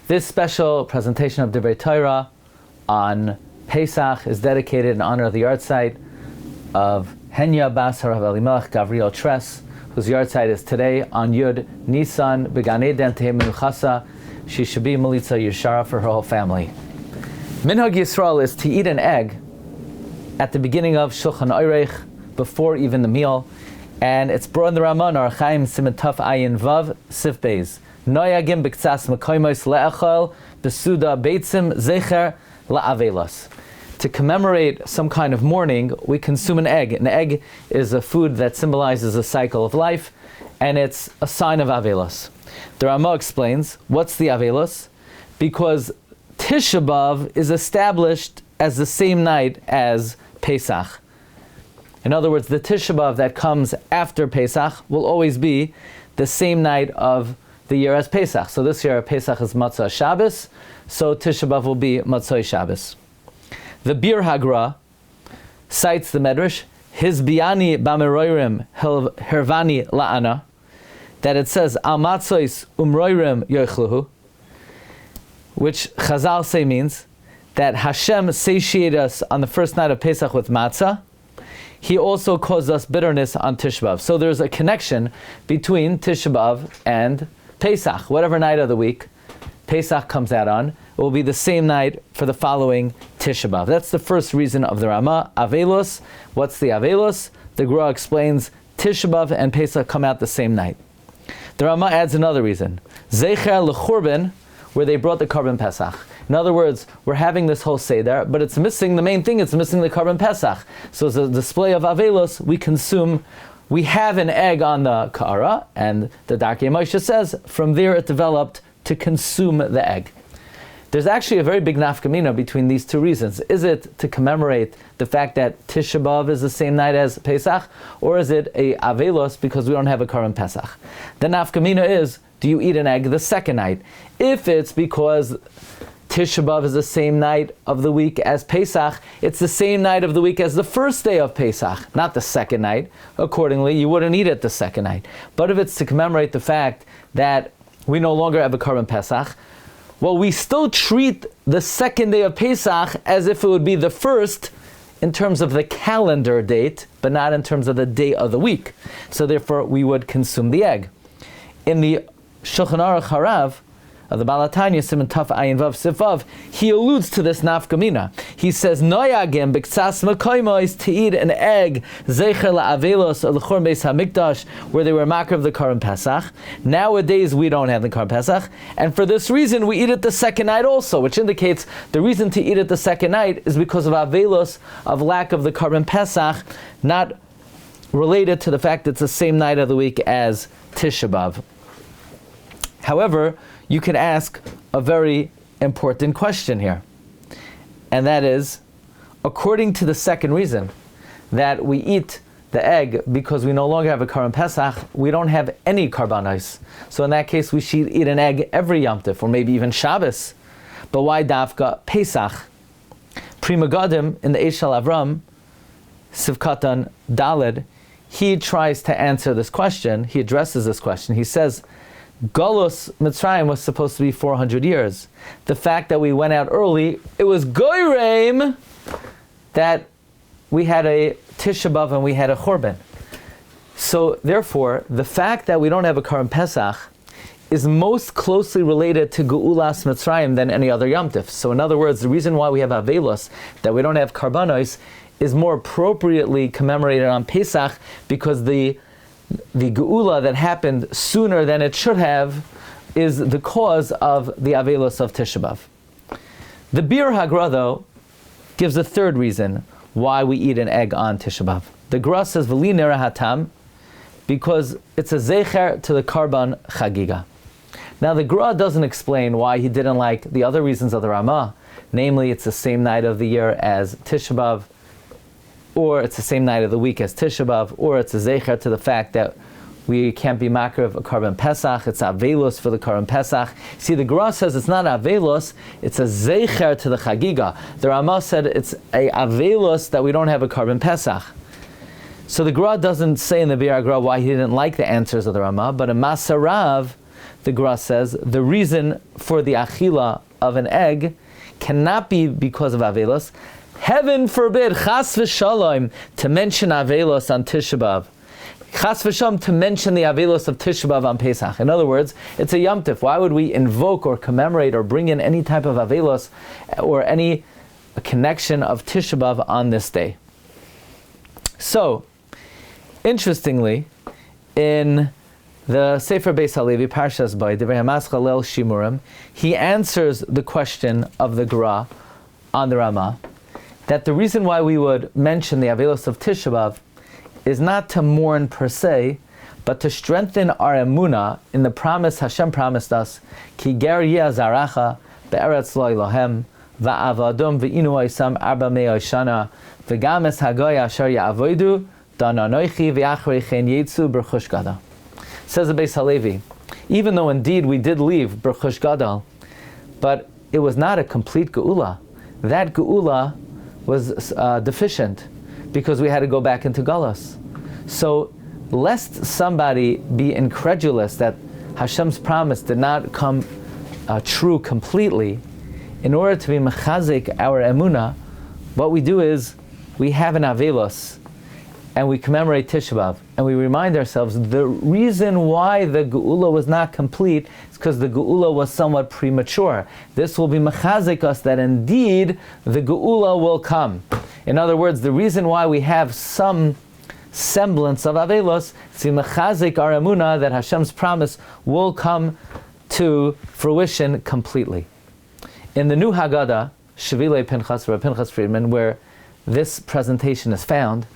This special presentation of Divrei Torah on Pesach is dedicated in honor of the yahrzeit of Henya Bas Harav Elimelech Gavriel Tres, whose yahrzeit is today on Yud Nisan Began Eden Tehei Menuchasa. She should be Melitza Yeshara for her whole family. Minhag Yisrael is to eat an egg at the beginning of Shulchan Aruch, before even the meal, and it's brought in the Rema in Orach Chaim Siman Taf Ayin Vav Sif Beis. Noyagim b'ktsas mekoymos le'achol besuda beitzim zecher la'avelos. To commemorate some kind of mourning, we consume an egg. An egg is a food that symbolizes a cycle of life, and it's a sign of avelos. The Rama explains, what's the avelos? Because Tisha B'Av is established as the same night as Pesach. In other words, the Tisha B'Av that comes after Pesach will always be the same night of the year as Pesach. So this year Pesach is Matzah Shabbos, so Tisha B'Av will be Matzah Shabbos. The Bir Hagra cites the Medrash, His Biani Bamiroirim Hervani La'ana, that it says, Al Matzois Umroirim Yochluhu, which Chazal say means that Hashem satiated us on the first night of Pesach with matzah. He also caused us bitterness on Tisha B'Av. So there's a connection between Tisha B'Av and Pesach. Whatever night of the week Pesach comes out on, it will be the same night for the following Tisha B'Av. That's the first reason of the Rama. Avelos. What's the Avelos? The Gemara explains Tisha B'Av and Pesach come out the same night. The Rama adds another reason. Zecher l'churban, where they brought the Korban Pesach. In other words, we're having this whole Seder, but it's missing the main thing, it's missing the Korban Pesach. So as a display of Avelos, we have an egg on the Ka'ara, and the Darkei Moshe says, from there it developed to consume the egg. There's actually a very big nafkamina between these two reasons. Is it to commemorate the fact that Tisha B'Av is the same night as Pesach, or is it a Avelos because we don't have a Korban Pesach? The nafkamina is, do you eat an egg the second night? If it's because Tisha B'Av is the same night of the week as Pesach, it's the same night of the week as the first day of Pesach, not the second night. Accordingly, you wouldn't eat it the second night. But if it's to commemorate the fact that we no longer have a Korban Pesach, well, we still treat the second day of Pesach as if it would be the first in terms of the calendar date, but not in terms of the day of the week. So therefore, we would consume the egg. In the Shulchan Aruch Harav, of the Balatanya, Siman Taf Ayin Vav Sifav, he alludes to this nafkamina. He says, Noyagim b'ktsas mekoymos, to eat an egg, zecher la'avelos l'chorn beis hamikdash, where they were makar of the Korban Pesach. Nowadays we don't have the Korban Pesach, and for this reason we eat it the second night also, which indicates the reason to eat it the second night is because of avelos, of lack of the Korban Pesach, not related to the fact that it's the same night of the week as Tisha B'Av. However, you can ask a very important question here. And that is, according to the second reason, that we eat the egg because we no longer have a Korban Pesach, we don't have any karbanos. So in that case, we should eat an egg every Yom Tov, or maybe even Shabbos. But why Dafka Pesach? Pri Megadim, in the Eish Shel Avram, Sivkatan Daled, he tries to answer this question, he addresses this question. He says, Golus Mitzrayim was supposed to be 400 years. The fact that we went out early, it was Goyreim that we had a Tisha B'Av and we had a Chorban. So therefore, the fact that we don't have a Korban Pesach is most closely related to Geulas Mitzrayim than any other Yom Tov. So in other words, the reason why we have Avelos, that we don't have Karbanos, is more appropriately commemorated on Pesach because the Geula that happened sooner than it should have is the cause of the Avelos of Tisha B'Av. The Bir Hagra, though, gives a third reason why we eat an egg on Tisha B'Av. The Gra says, V'li nera hatam, because it's a zecher to the Karban Chagiga. Now the Gra doesn't explain why he didn't like the other reasons of the Rama, namely it's the same night of the year as Tisha B'Av, or it's the same night of the week as Tisha B'Av, or it's a zecher to the fact that we can't be makar of a Korban Pesach, it's avelos for the Korban Pesach. See, the Gemara says it's not avelos, it's a zecher to the Chagiga. The Rama said it's a avelos that we don't have a Korban Pesach. So the Gemara doesn't say in the Bir Hagra why he didn't like the answers of the Rama, but in Masarav, the Gemara says, the reason for the achila of an egg cannot be because of avelos. Heaven forbid, chas v'shalom, to mention avelos on Tisha B'Av. Chas v'shalom, to mention the avelos of Tisha B'Av on Pesach. In other words, it's a Yom Tif. Why would we invoke or commemorate or bring in any type of avelos or any connection of Tisha B'Av on this day? So, interestingly, in the Sefer Beis Halevi, Parshas Bay, Divrei Hamascha Leil Shiurim, he answers the question of the Gemara on the Rema, that the reason why we would mention the avelos of Tisha B'Av is not to mourn per se, but to strengthen our emunah in the promise Hashem promised us, Ki ger yeh zaracha be'eretz lo Elohem va'avadom ve'inu oisam arba me'o shana v'gam es hagoy asher ya'avodu dananoichi v'achrei chen yetzu b'chush gadol. Says the Beis Halevi, even though indeed we did leave b'chush gadol, but it was not a complete geula. That geula was deficient because we had to go back into galus. So, lest somebody be incredulous that Hashem's promise did not come true completely, in order to be mechazik our emunah, what we do is we have an avelos and we commemorate Tisha B'Av and we remind ourselves the reason why the geula was not complete is because the geula was somewhat premature. This will be mechazik us that indeed the geula will come. In other words, the reason why we have some semblance of avelos is to mechazik our emunah that Hashem's promise will come to fruition completely. In the new Haggadah, Shvilei Pinchas, Rabbi Pinchas Friedman, where this presentation is found,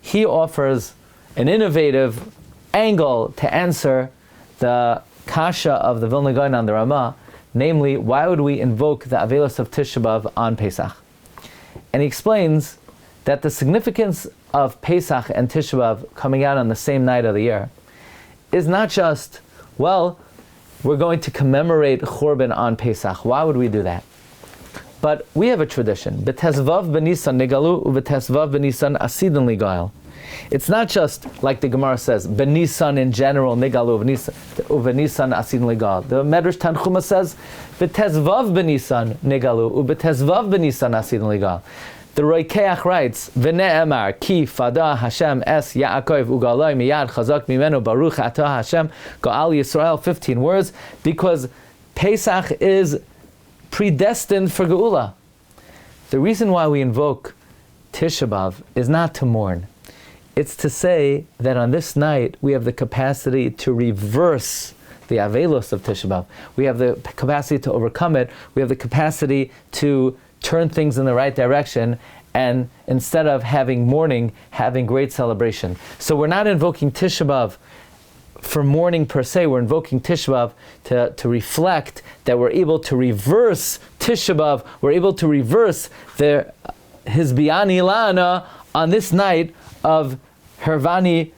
he offers an innovative angle to answer the kasha of the Vilna Gaon on the Rema, namely, why would we invoke the avelos of Tisha B'Av on Pesach? And he explains that the significance of Pesach and Tisha B'Av coming out on the same night of the year is not just, well, we're going to commemorate Churban on Pesach. Why would we do that? But we have a tradition. B'tezvav b'nisan nigalu u'b'tezvav b'nisan asidin ligail. It's not just like the Gemara says, b'nisan in general nigalu u'b'nisan asidin ligail. The Medrash Tanchuma says, b'tezvav b'nisan nigalu u'b'tezvav b'nisan asidin ligail. The Roikeach writes, V'ne'emar ki fada Hashem es Yaakov ugaloi miyad chazak mimenu baruch atah Hashem Gaal Yisrael, 15 words, because Pesach is predestined for Geula. The reason why we invoke Tisha B'Av is not to mourn. It's to say that on this night we have the capacity to reverse the avelos of Tisha B'Av. We have the capacity to overcome it. We have the capacity to turn things in the right direction, and instead of having mourning, having great celebration. So we're not invoking Tisha B'Av for mourning per se, we're invoking Tisha B'Av to reflect that we're able to reverse Tisha B'Av, we're able to reverse his biani lana on this night of Hervani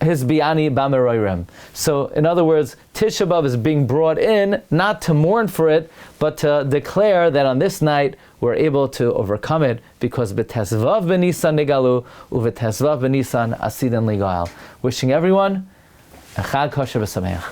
his biani b'meroirem. So, in other words, Tisha B'Av is being brought in not to mourn for it, but to declare that on this night we're able to overcome it because b'tezvav b'nisan nigalu u'v'tezvav b'nisan asidin ligail. Wishing everyone a Chag Kosher v'Sameach.